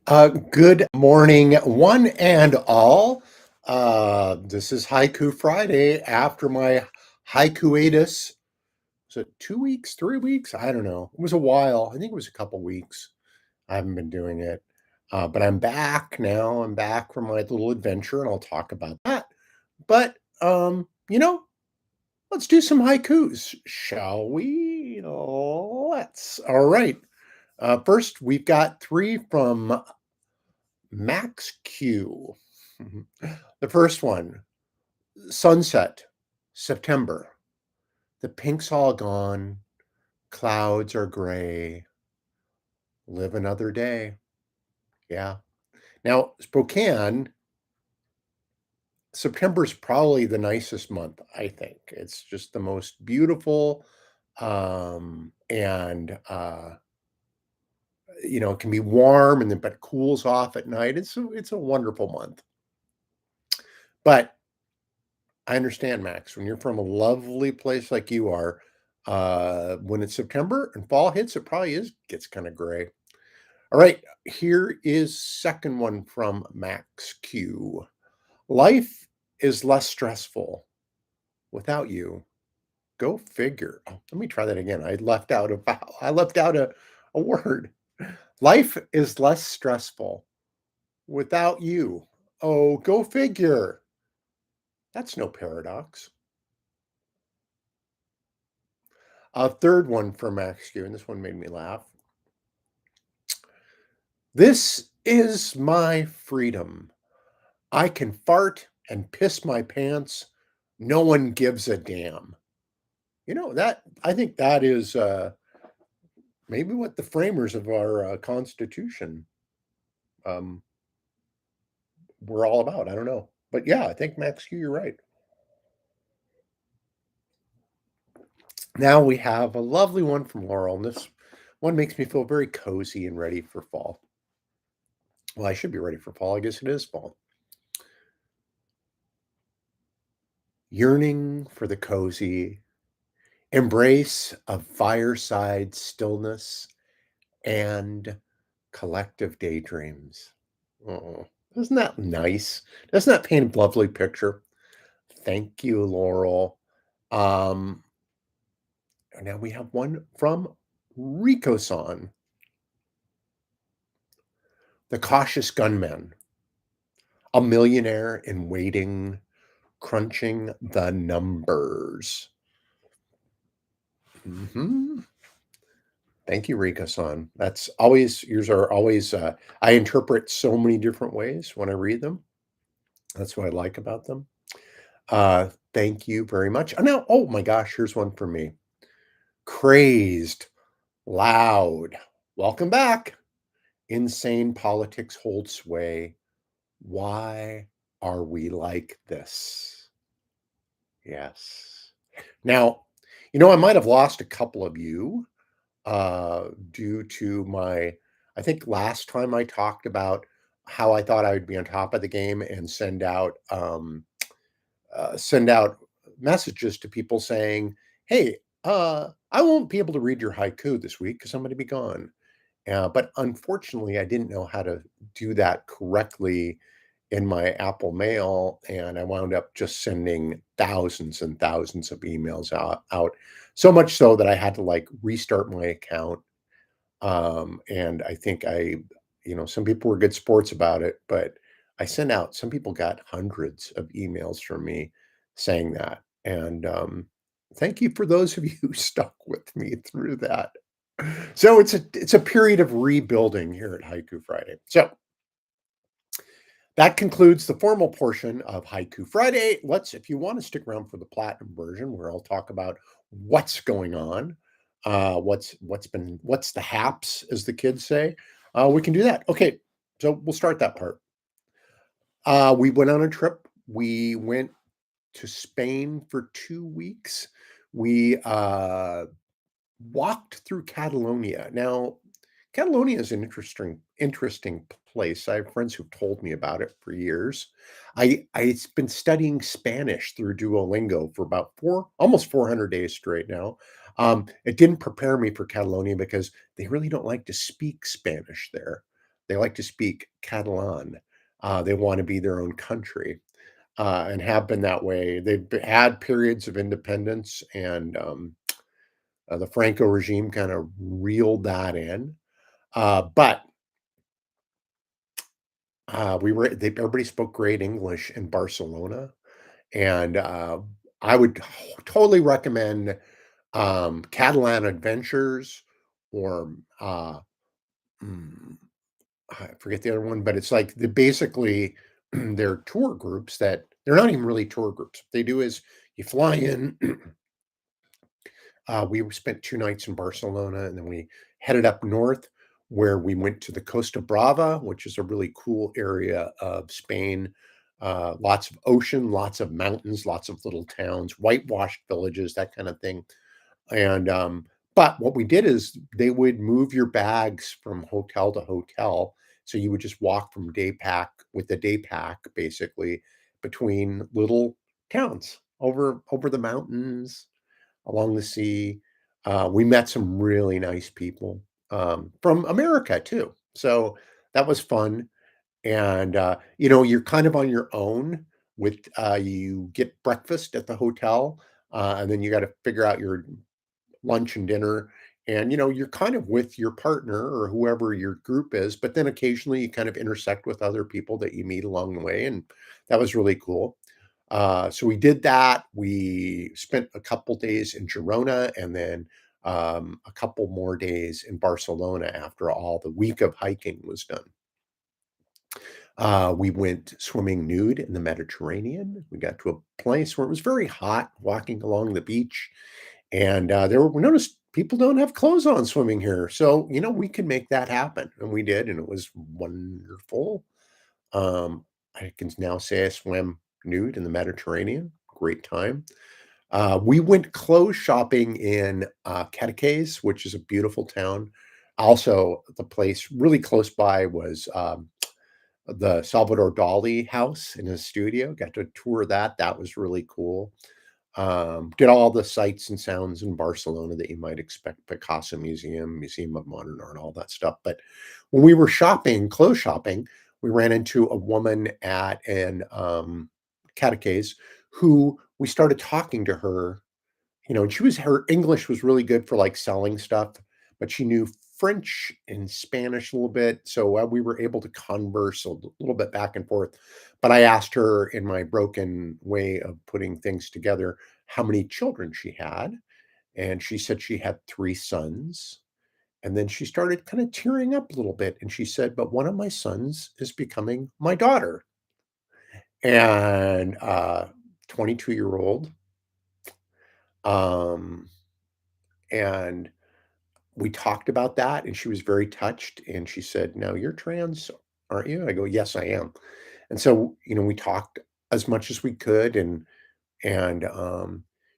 Good morning, one and all. This is Haiku Friday after my haiku-atus. Was it 2 weeks, 3 weeks? I don't know. It was a while. I think it was a couple weeks. I haven't been doing it. But I'm back now. I'm back from my little adventure, and I'll talk about that. But, let's do some haikus, shall we? Let's. All right. First, we've got three from Max Q. The first one, sunset, September. The pink's all gone. Clouds are gray. Live another day. Yeah. Now, Spokane, September's probably the nicest month, I think. It's just the most beautiful. And it can be warm and then but it cools off at night. It's a wonderful month. But I understand, Max, when you're from a lovely place like you are, when it's September and fall hits, it probably gets kind of gray. All right, here is second one from Max Q. Life is less stressful without you. Go figure. Oh, let me try that again. I left out a vowel. I left out a word. Life is less stressful without you. Oh, go figure. That's no paradox. A third one from Max Q, and this one made me laugh. This is my freedom. I can fart and piss my pants. No one gives a damn. That I think that is maybe what the framers of our Constitution um, were all about. I don't know. But yeah, I think Max Q, you're right. Now we have a lovely one from Laurel, and this one makes me feel very cozy and ready for fall. Well, I should be ready for fall. I guess it is fall. Yearning for the cozy, embrace of fireside stillness and collective daydreams. Oh, isn't that nice? Doesn't that paint a lovely picture? Thank you, Laurel. Um, Now we have one from Rikosan, the cautious gunman, a millionaire in waiting, crunching the numbers. Mhm. Thank you, Rika-san. That's always yours are always, I interpret so many different ways when I read them. That's what I like about them. Thank you very much. Oh my gosh, here's one for me. Crazed, loud. Welcome back. Insane politics hold sway. Why are we like this? Yes. Now, I might have lost a couple of you due to I think last time I talked about how I thought I would be on top of the game and send out messages to people saying, "Hey, I won't be able to read your haiku this week because I'm going to be gone." But unfortunately, I didn't know how to do that correctly in my Apple Mail, and I wound up just sending thousands and thousands of emails out. So much so that I had to like restart my account. And I think some people were good sports about it, but I sent out, some people got hundreds of emails from me saying that. And thank you for those of you who stuck with me through that. So it's a period of rebuilding here at Haiku Friday. So that concludes the formal portion of Haiku Friday. If you want to stick around for the platinum version, where I'll talk about what's going on, what's the haps, as the kids say, we can do that. Okay, so we'll start that part. We went on a trip. We went to Spain for 2 weeks. We walked through Catalonia. Now, Catalonia is an interesting place. I have friends who've told me about it for years. I've been studying Spanish through Duolingo for about almost 400 days straight now. It didn't prepare me for Catalonia because they really don't like to speak Spanish there. They like to speak Catalan. They want to be their own country, and have been that way. They've had periods of independence, and the Franco regime kind of reeled that in. But everybody spoke great English in Barcelona, and I would totally recommend Catalan Adventures or mm, I forget the other one, but it's like basically they're tour groups that they're not even really tour groups. What they do is you fly in. We spent 2 nights in Barcelona, and then we headed up north, where we went to the Costa Brava, which is a really cool area of Spain. Lots of ocean, lots of mountains, lots of little towns, whitewashed villages, that kind of thing. And, but what we did is they would move your bags from hotel to hotel. So you would just walk from day pack with the day pack, basically, between little towns over the mountains, along the sea. We met some really nice people from America too. So that was fun. And you're kind of on your own with you get breakfast at the hotel, and then you got to figure out your lunch and dinner. And you're kind of with your partner or whoever your group is, but then occasionally you kind of intersect with other people that you meet along the way, and that was really cool. So we did that. We spent a couple days in Girona, and then a couple more days in Barcelona after all the week of hiking was done. We went swimming nude in the Mediterranean. We got to a place where it was very hot walking along the beach, and we noticed people don't have clothes on swimming here. So, we can make that happen. And we did, and it was wonderful. Um, I can now say I swam nude in the Mediterranean. Great time. We went clothes shopping in Cadaqués, which is a beautiful town. Also, the place really close by was the Salvador Dali house in his studio. Got to tour that. That was really cool. Did all the sights and sounds in Barcelona that you might expect: Picasso Museum, Museum of Modern Art, all that stuff. But when we were shopping, clothes shopping, we ran into a woman at an catechase who we started talking to her. And her English was really good for like selling stuff, but she knew French and Spanish a little bit. So we were able to converse a little bit back and forth. But I asked her, in my broken way of putting things together, how many children she had. And she said she had 3 sons. And then she started kind of tearing up a little bit. And she said, but one of my sons is becoming my daughter. And 22-year-old. Um, and we talked about that, and she was very touched, and she said, "Now you're trans, aren't you?" I go, "Yes, I am." And so, we talked as much as we could, and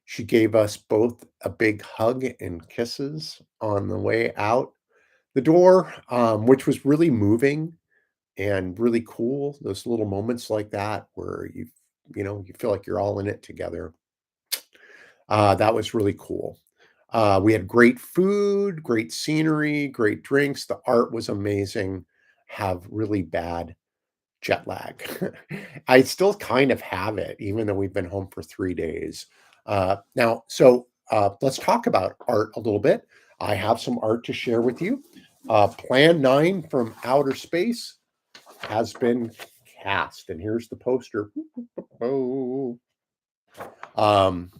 she gave us both a big hug and kisses on the way out the door, which was really moving and really cool. Those little moments like that where you feel like you're all in it together. That was really cool. We had great food, great scenery, great drinks. The art was amazing. Have really bad jet lag. I still kind of have it, even though we've been home for 3 days. Let's talk about art a little bit. I have some art to share with you. Plan 9 from Outer Space has been cast, and here's the poster. Um,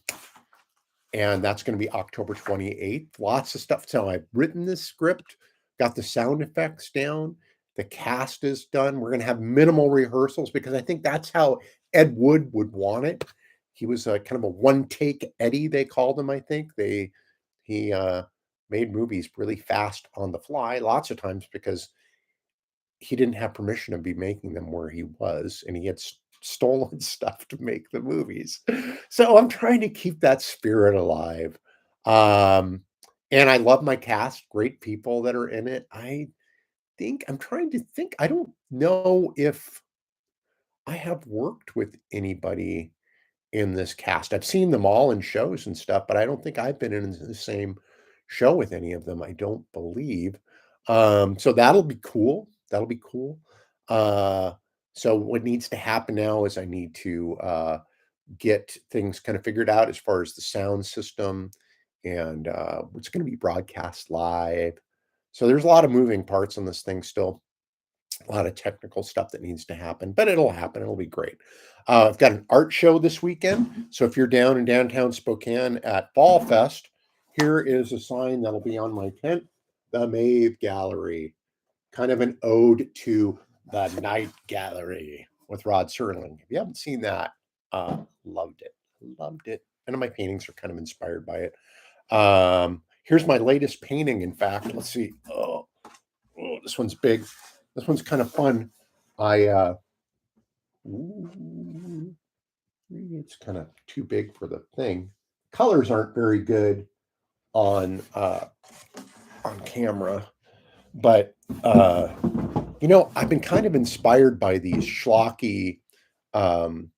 and that's going to be October 28th. Lots of stuff. So I've written this script, got the sound effects down, the cast is done. We're going to have minimal rehearsals because I think that's how Ed Wood would want it. He was a kind of a one take Eddie, they called him. I think he made movies really fast on the fly, lots of times because he didn't have permission to be making them where he was, and he had stolen stuff to make the movies. So I'm trying to keep that spirit alive. Um, and I love my cast, great people that are in it. I'm trying to think. I don't know if I have worked with anybody in this cast. I've seen them all in shows and stuff, but I don't think I've been in the same show with any of them. I don't believe. So that'll be cool. That'll be cool. Uh, so what needs to happen now is I need to get things kind of figured out as far as the sound system and it's going to be broadcast live. So there's a lot of moving parts on this thing still, a lot of technical stuff that needs to happen, but it'll happen. It'll be great. I've got an art show this weekend. So if you're down in downtown Spokane at Fall Fest, here is a sign that'll be on my tent, the Maeve Gallery, kind of an ode to the Night Gallery with Rod Serling. If you haven't seen that, loved it. Loved it. And my paintings are kind of inspired by it. Here's my latest painting, in fact. Let's see. Oh, this one's big. This one's kind of fun. Ooh, it's kind of too big for the thing. Colors aren't very good on camera, but I've been kind of inspired by these schlocky um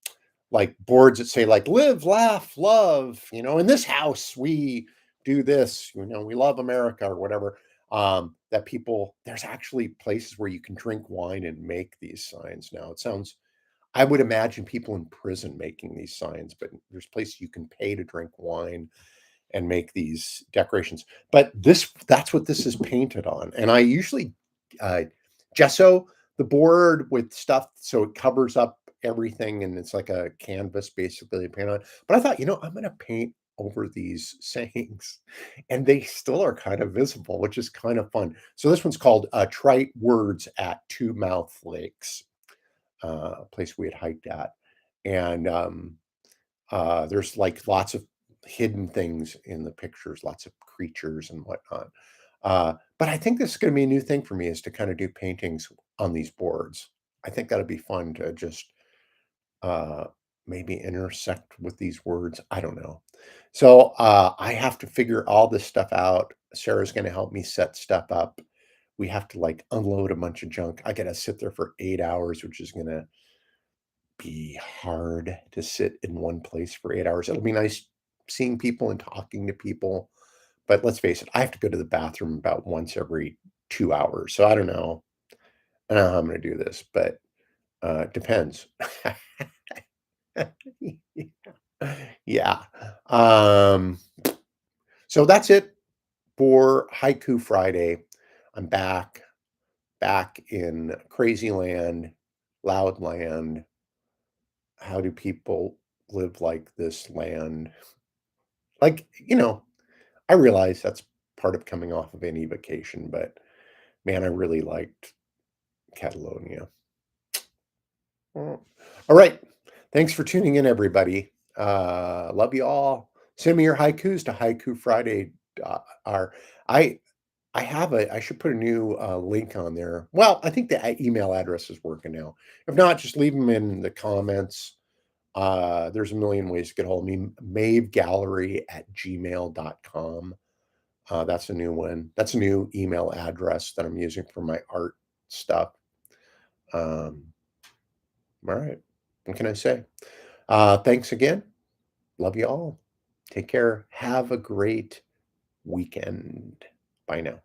like boards that say like live, laugh, love, in this house we do this, we love America or whatever. That people There's actually places where you can drink wine and make these signs now. It sounds I would imagine people in prison making these signs, but there's places you can pay to drink wine and make these decorations. But that's what this is painted on. And I usually uh, gesso the board with stuff so it covers up everything and it's like a canvas basically to paint on. But I thought, I'm going to paint over these sayings and they still are kind of visible, which is kind of fun. So this one's called Trite Words at Two Mouth Lakes, a place we had hiked at. And there's like lots of hidden things in the pictures, lots of creatures and whatnot. But I think this is going to be a new thing for me is to kind of do paintings on these boards. I think that'd be fun to just uh, maybe intersect with these words. I don't know. So I have to figure all this stuff out. Sarah's going to help me set stuff up. We have to like unload a bunch of junk. I got to sit there for 8 hours, which is going to be hard to sit in one place for 8 hours. It'll be nice seeing people and talking to people, but let's face it, I have to go to the bathroom about once every 2 hours. So I don't know how I'm going to do this, but it depends. Yeah. Um, so that's it for Haiku Friday. I'm back in crazy land, loud land. How do people live like this land? Like, I realize that's part of coming off of any vacation, but man, I really liked Catalonia. Mm. All right. Thanks for tuning in, everybody. Love you all. Send me your haikus to Haiku Friday. Our I I should put a new link on there. Well, I think the email address is working now. If not, just leave them in the comments. There's a million ways to get hold of me. maevegallery@gmail.com. That's a new one. That's a new email address that I'm using for my art stuff. Um, all right. What can I say? Thanks again. Love you all. Take care. Have a great weekend. Bye now.